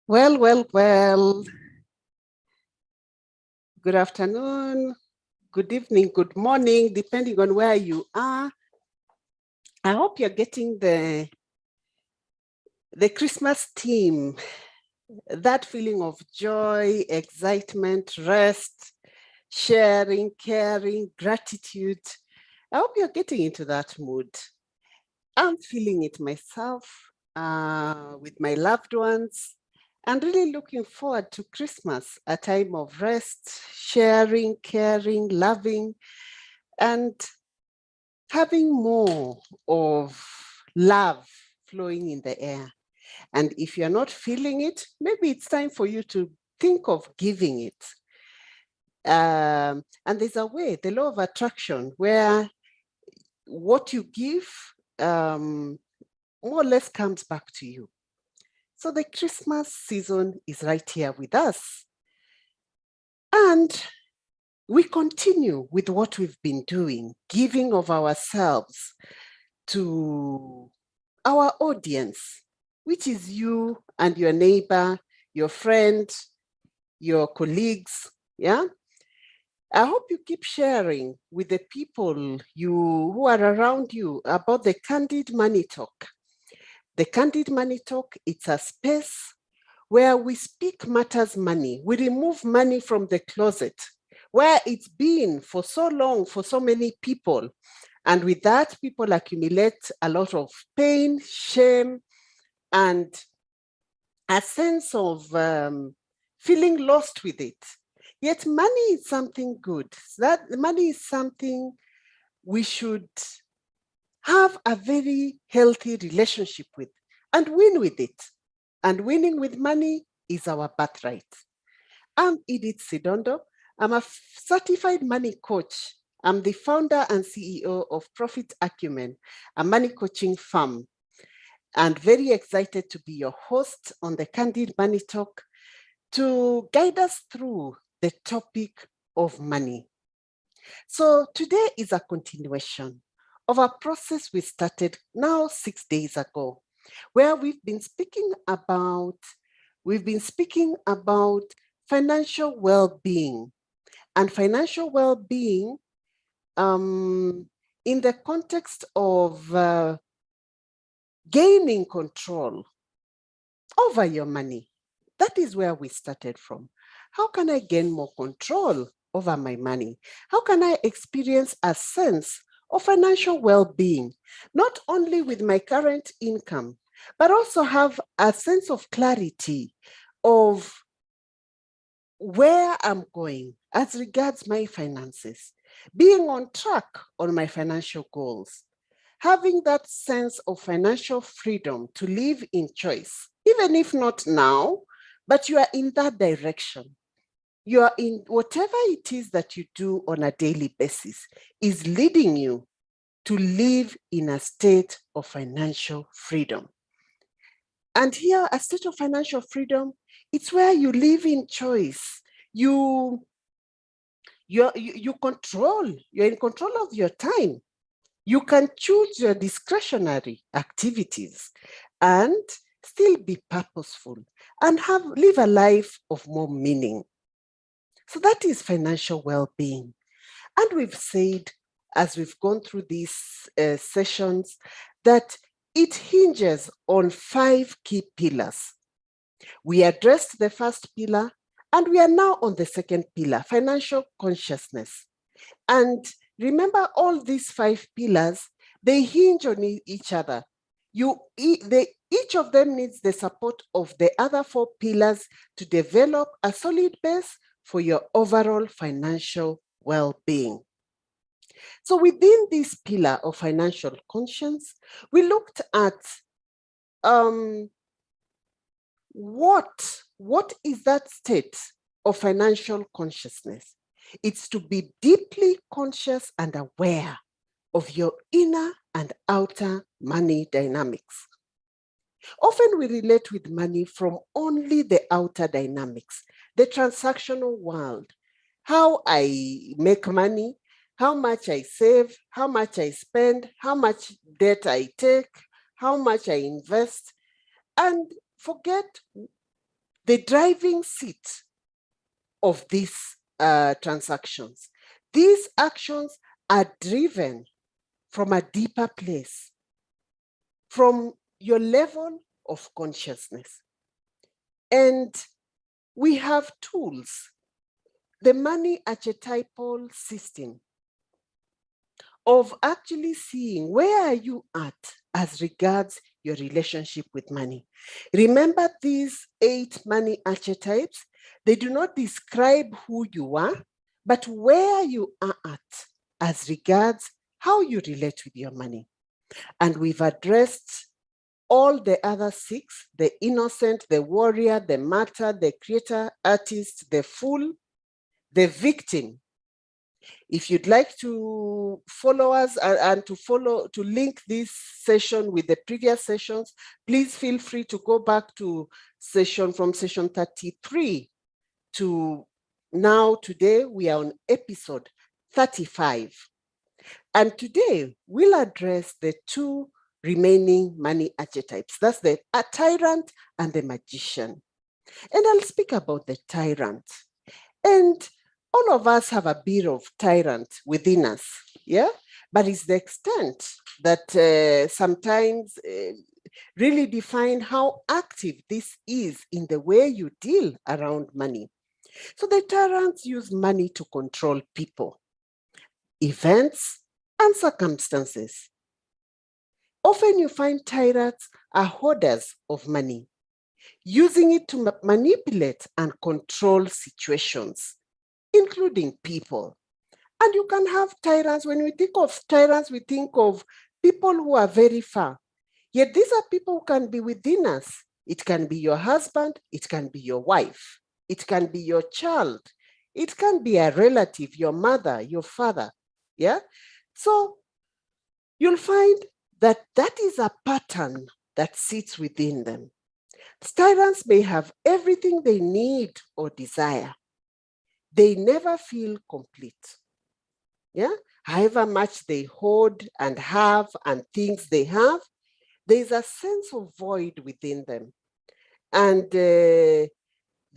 Well. Good afternoon, good evening, good morning, depending on where you are. I hope you're getting the Christmas theme, that feeling of joy, excitement, rest, sharing, caring, gratitude. I hope you're getting into that mood. I'm feeling it myself with my loved ones. And really looking forward to Christmas, a time of rest, sharing, caring, loving, and having more of love flowing in the air. And if you're not feeling it, maybe it's time for you to think of giving it. And there's a way, the law of attraction, where what you give more or less comes back to you. So the Christmas season is right here with us. And we continue with what we've been doing, giving of ourselves to our audience, which is you and your neighbor, your friend, your colleagues. Yeah. I hope you keep sharing with the people who are around you about the Candid Money Talk. The Candid Money Talk, it's a space where we speak matters money. We remove money from the closet, where it's been for so long for so many people. And with that, people accumulate a lot of pain, shame, and a sense of feeling lost with it. Yet money is something good. That money is something we should have a very healthy relationship with and win with it. And winning with money is our birthright. I'm Edith Sidondo. I'm a certified money coach. I'm the founder and CEO of Profit Acumen, a money coaching firm, and very excited to be your host on the Candid Money Talk to guide us through the topic of money. So today is a continuation of a process we started now 6 days ago, where we've been speaking about financial well-being, and financial well-being in the context of gaining control over your money. That is where we started from. How can I gain more control over my money? How can I experience a sense of financial well-being, not only with my current income, but also have a sense of clarity of where I'm going as regards my finances, being on track on my financial goals, having that sense of financial freedom to live in choice, even if not now, but you are in that direction. You are in whatever it is that you do on a daily basis is leading you to live in a state of financial freedom. And here, a state of financial freedom, it's where you live in choice. You're in control of your time. You can choose your discretionary activities and still be purposeful and live a life of more meaning. So that is financial well-being. And we've said, as we've gone through these sessions, that it hinges on 5 key pillars. We addressed the first pillar, and we are now on the second pillar, financial consciousness. And remember, all these 5 pillars, they hinge on each other. Each of them needs the support of the other 4 pillars to develop a solid base for your overall financial well-being. So within this pillar of financial conscience, we looked at what is that state of financial consciousness? It's to be deeply conscious and aware of your inner and outer money dynamics. Often we relate with money from only the outer dynamics, the transactional world, how I make money, how much I save, how much I spend, how much debt I take, how much I invest, and forget the driving seat of these transactions. These actions are driven from a deeper place, from your level of consciousness. And we have tools, the money archetypal system, of actually seeing where are you at as regards your relationship with money. Remember these 8 money archetypes? They do not describe who you are, but where you are at as regards how you relate with your money. And we've addressed all the other 6, the innocent, the warrior, the martyr, the creator, artist, the fool, the victim. If you'd like to follow us and to link this session with the previous sessions, please feel free to go back to session 33 to now. Today we are on episode 35. And today we'll address the 2 remaining money archetypes. That's the Tyrant and the Magician. And I'll speak about the Tyrant. And all of us have a bit of tyrant within us, yeah? But it's the extent that sometimes really define how active this is in the way you deal around money. So the tyrants use money to control people, events, and circumstances. Often you find tyrants are hoarders of money, using it to manipulate and control situations, including people. And you can have tyrants. When we think of tyrants, we think of people who are very far. Yet these are people who can be within us. It can be your husband, it can be your wife, it can be your child, it can be a relative, your mother, your father. Yeah. So you'll find that that is a pattern that sits within them. Tyrants may have everything they need or desire. They never feel complete. Yeah, however much they hoard and have and things they have, there's a sense of void within them, and they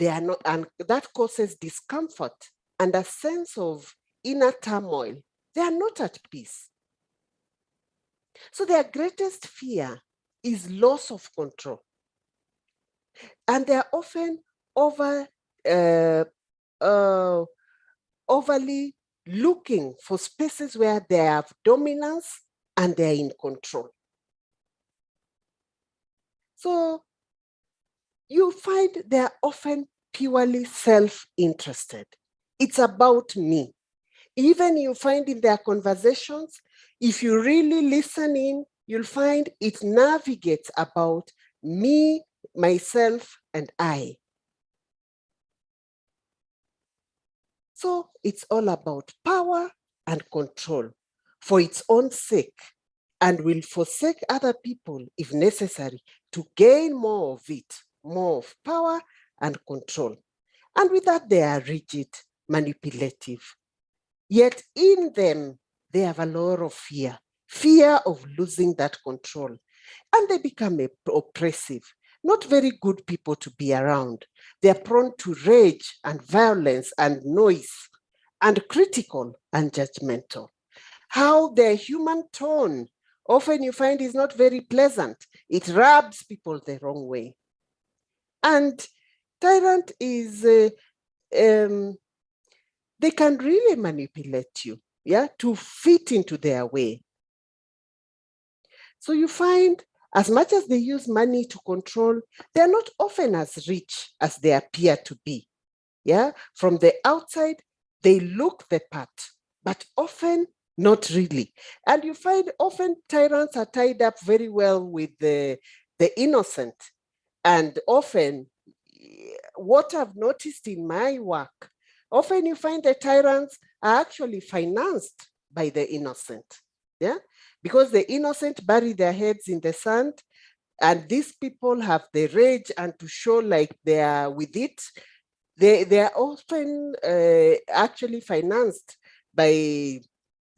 are not, and that causes discomfort and a sense of inner turmoil. They are not at peace. So their greatest fear is loss of control, and they are often overly looking for spaces where they have dominance and they're in control. So you find they're often purely self-interested. It's about me. Even you find in their conversations, if you really listen in, you'll find it navigates about me, myself, and I. So it's all about power and control for its own sake, and will forsake other people if necessary to gain more of it, more of power and control. And with that, they are rigid, manipulative. Yet in them, they have a lot of fear of losing that control. And they become oppressive, not very good people to be around. They are prone to rage and violence and noise, and critical and judgmental. How their human tone often you find is not very pleasant. It rubs people the wrong way. And tyrant is, they can really manipulate you, yeah, to fit into their way. So you find as much as they use money to control, they're not often as rich as they appear to be. Yeah, from the outside, they look the part, but often not really. And you find often tyrants are tied up very well with the innocent. And often, what I've noticed in my work, often you find the tyrants are actually financed by the innocent. Yeah, because the innocent bury their heads in the sand, and these people have the rage and to show like they are with it. They are often actually financed by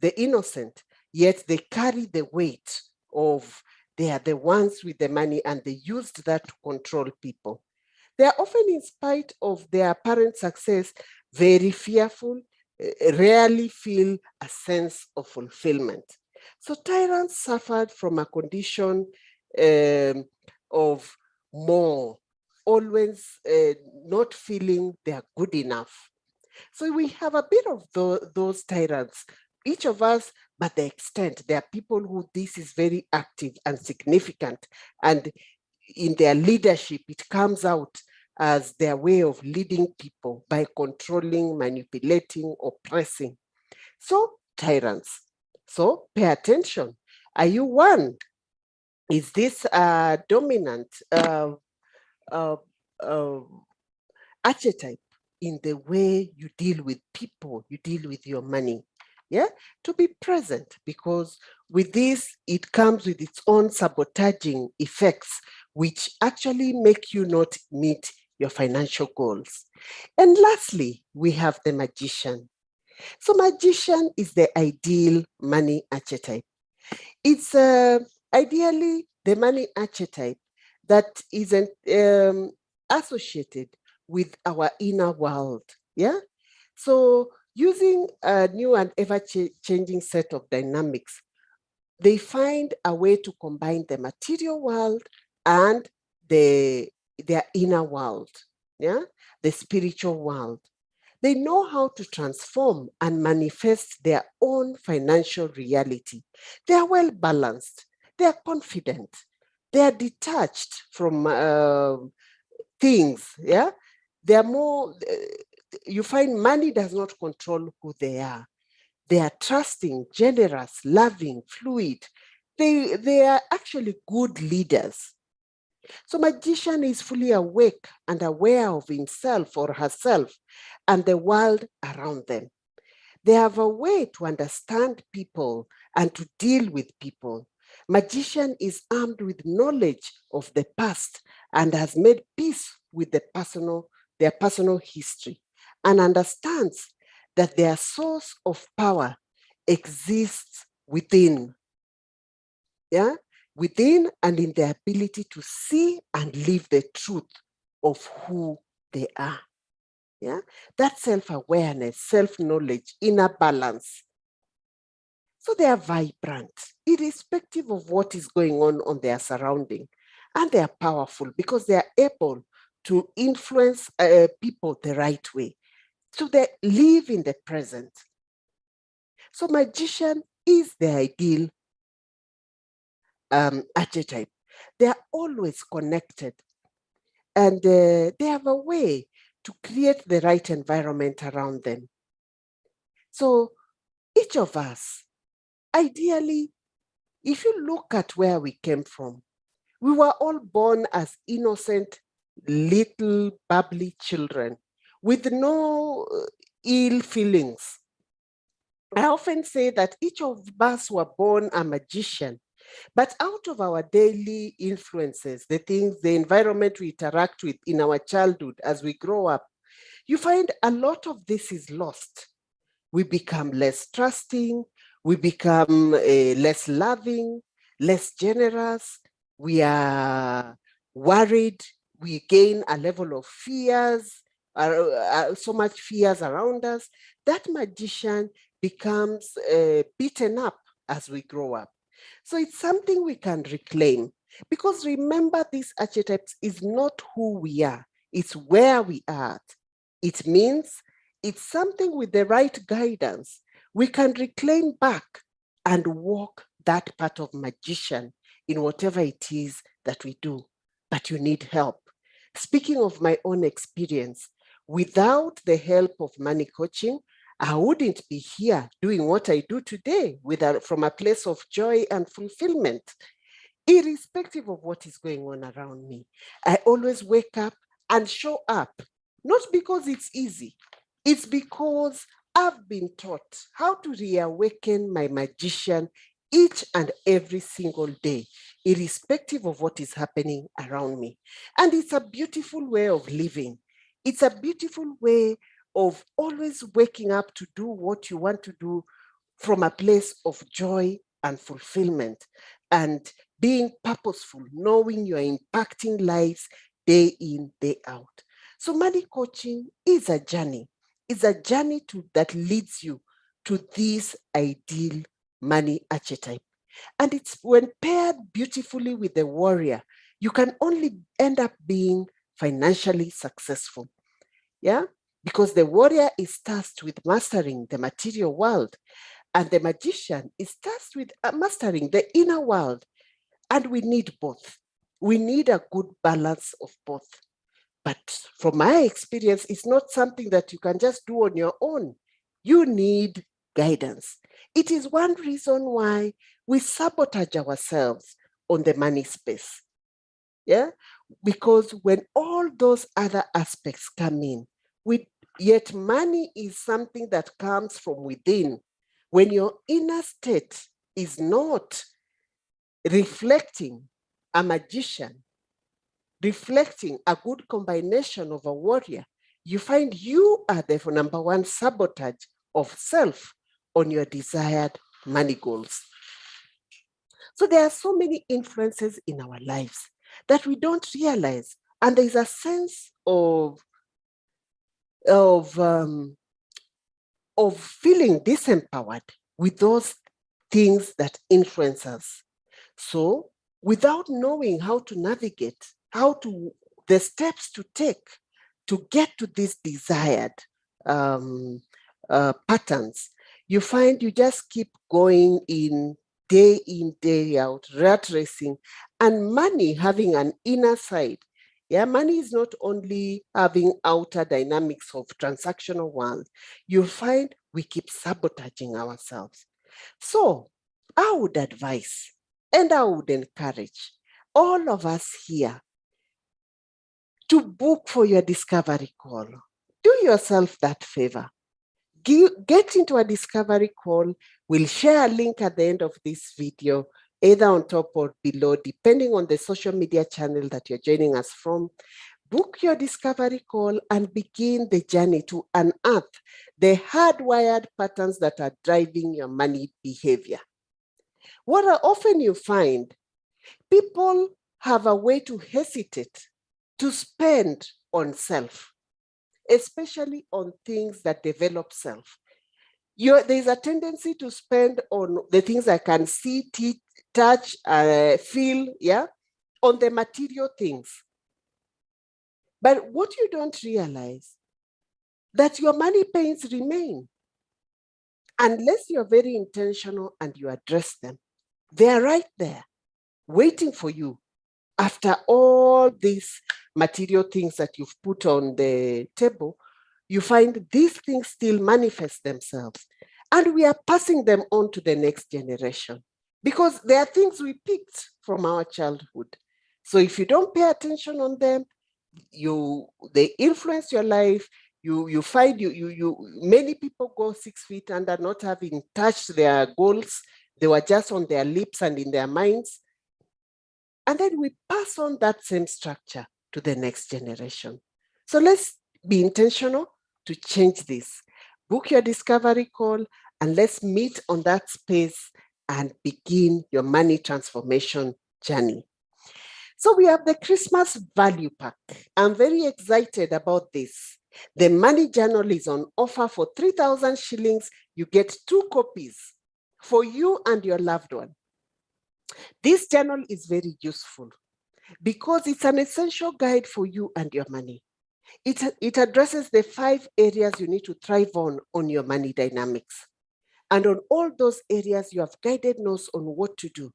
the innocent, yet they carry the weight of, they are the ones with the money and they used that to control people. They are often, in spite of their apparent success, very fearful, rarely feel a sense of fulfillment. So tyrants suffered from a condition of more, always not feeling they are good enough. So we have a bit of those tyrants, each of us, but the extent. There are people who this is very active and significant, and in their leadership, it comes out as their way of leading people by controlling, manipulating, oppressing. So tyrants. So pay attention. Are you one? Is this a dominant uh, uh, archetype in the way you deal with people, you deal with your money? Yeah, to be present, because with this, it comes with its own sabotaging effects, which actually make you not meet your financial goals. And lastly, we have the magician. So magician is the ideal money archetype. It's ideally the money archetype that isn't associated with our inner world. Yeah. So using a new and ever-changing set of dynamics, they find a way to combine the material world and their inner world, yeah, the spiritual world. They know how to transform and manifest their own financial reality. They are well balanced. They are confident. They are detached from things. Yeah, they are more. You find money does not control who they are. They are trusting, generous, loving, fluid. They are actually good leaders. So magician is fully awake and aware of himself or herself and the world around them. They have a way to understand people and to deal with people. Magician is armed with knowledge of the past and has made peace with their personal history, and understands that their source of power exists within, yeah, within and in the ability to see and live the truth of who they are. Yeah, that self-awareness, self-knowledge, inner balance. So they are vibrant, irrespective of what is going on their surrounding. And they are powerful because they are able to influence people the right way. So they live in the present. So magician is the ideal archetype. They are always connected, and they have a way to create the right environment around them. So each of us, ideally, if you look at where we came from, we were all born as innocent, little, bubbly children with no ill feelings. I often say that each of us were born a magician, but out of our daily influences, the things, the environment we interact with in our childhood as we grow up, you find a lot of this is lost. We become less trusting, we become less loving, less generous, we are worried, we gain a level of fears, so much fears around us. That magician becomes beaten up as we grow up. So it's something we can reclaim, because remember, these archetypes is not who we are, it's where we are. It means it's something with the right guidance, we can reclaim back and walk that part of magician in whatever it is that we do. But you need help. Speaking of my own experience, without the help of money coaching, I wouldn't be here doing what I do today from a place of joy and fulfillment, irrespective of what is going on around me. I always wake up and show up, not because it's easy, it's because I've been taught how to reawaken my magician each and every single day, irrespective of what is happening around me. And it's a beautiful way of living. It's a beautiful way of always waking up to do what you want to do from a place of joy and fulfillment, and being purposeful, knowing you're impacting lives day in, day out. So money coaching is a journey. It's a journey that leads you to this ideal money archetype. And it's when paired beautifully with the warrior, you can only end up being financially successful. Yeah? Because the warrior is tasked with mastering the material world, and the magician is tasked with mastering the inner world. And we need both. We need a good balance of both. But from my experience, it's not something that you can just do on your own. You need guidance. It is one reason why we sabotage ourselves on the money space. Yeah? Because when all those other aspects come in, yet money is something that comes from within. When your inner state is not reflecting a magician, reflecting a good combination of a warrior, you find you are the number one sabotage of self on your desired money goals. So there are so many influences in our lives that we don't realize, and there's a sense of feeling disempowered with those things that influence us. So without knowing how to navigate, the steps to take to get to these desired patterns, you find you just keep going in, day out, rat racing, and money having an inner side. Yeah, money is not only having outer dynamics of transactional world. You'll find we keep sabotaging ourselves. So I would advise and I would encourage all of us here to book for your discovery call. Do yourself that favor. Get into a discovery call. We'll share a link at the end of this video, either on top or below, depending on the social media channel that you're joining us from. Book your discovery call and begin the journey to unearth the hardwired patterns that are driving your money behavior. What often you find, people have a way to hesitate to spend on self, especially on things that develop self. There's a tendency to spend on the things I can see, touch, feel, yeah, on the material things. But what you don't realize, that your money pains remain. Unless you're very intentional and you address them, they're right there, waiting for you. After all these material things that you've put on the table, you find these things still manifest themselves. And we are passing them on to the next generation because they are things we picked from our childhood. So if you don't pay attention on them, they influence your life. You find many people go 6 feet under not having touched their goals. They were just on their lips and in their minds. And then we pass on that same structure to the next generation. So let's be intentional to change this. Book your discovery call and let's meet on that space and begin your money transformation journey. So we have the Christmas value pack. I'm very excited about this. The money journal is on offer for 3,000 shillings. You get 2 copies for you and your loved one. This journal is very useful because it's an essential guide for you and your money. It addresses the 5 areas you need to thrive on your money dynamics. And on all those areas, you have guided notes on what to do.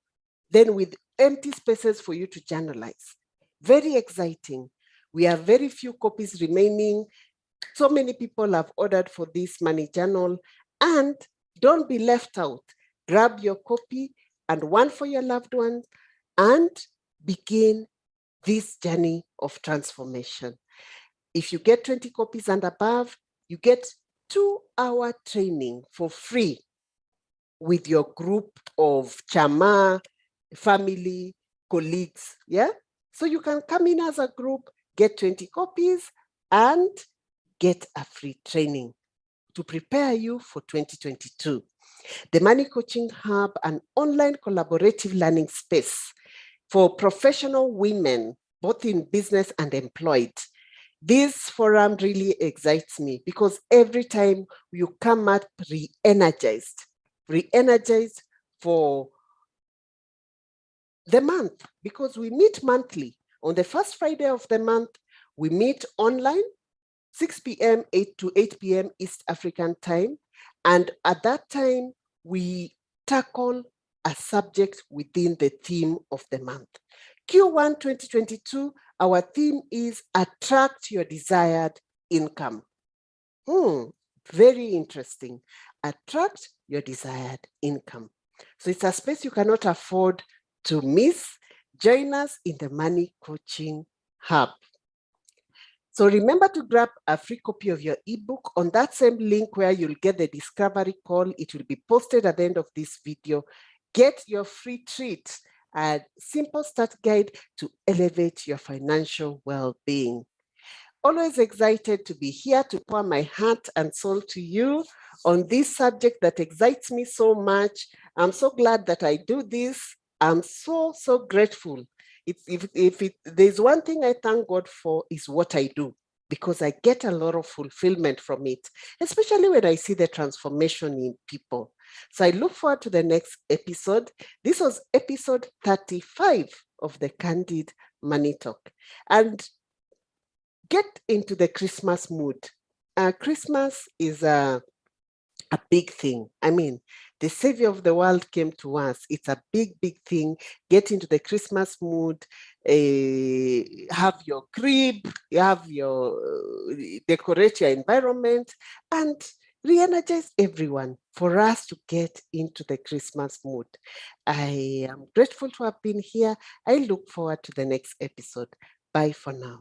Then with empty spaces for you to journalize. Very exciting. We have very few copies remaining. So many people have ordered for this money journal. And don't be left out. Grab your copy and one for your loved ones and begin this journey of transformation. If you get 20 copies and above, you get 2-hour training for free with your group of chama, family, colleagues, yeah? So you can come in as a group, get 20 copies and get a free training to prepare you for 2022. The Money Coaching Hub, an online collaborative learning space for professional women both in business and employed. This forum really excites me because every time you come up re-energized for the month, because we meet monthly. On the first Friday of the month, we meet online, 6 p.m. 8 to 8 p.m. East African time. And at that time, we tackle a subject within the theme of the month. Q1 2022, our theme is attract your desired income. Very interesting. Attract your desired income. So it's a space you cannot afford to miss. Join us in the Money Coaching Hub. So remember to grab a free copy of your ebook on that same link where you'll get the discovery call. It will be posted at the end of this video. Get your free treat, a simple start guide to elevate your financial well-being. Always excited to be here to pour my heart and soul to you on this subject that excites me so much. I'm so glad that I do this. I'm so grateful. There's one thing I thank God for is what I do, because I get a lot of fulfillment from it, especially when I see the transformation in people. So I look forward to the next episode. This was episode 35 of the Candid Money Talk. And get into the Christmas mood. Christmas is a big thing. I mean, the Savior of the world came to us. It's a big thing. Get into the Christmas mood. Have your crib, decorate your environment, and re-energize everyone for us to get into the Christmas mood. I am grateful to have been here. I look forward to the next episode. Bye for now.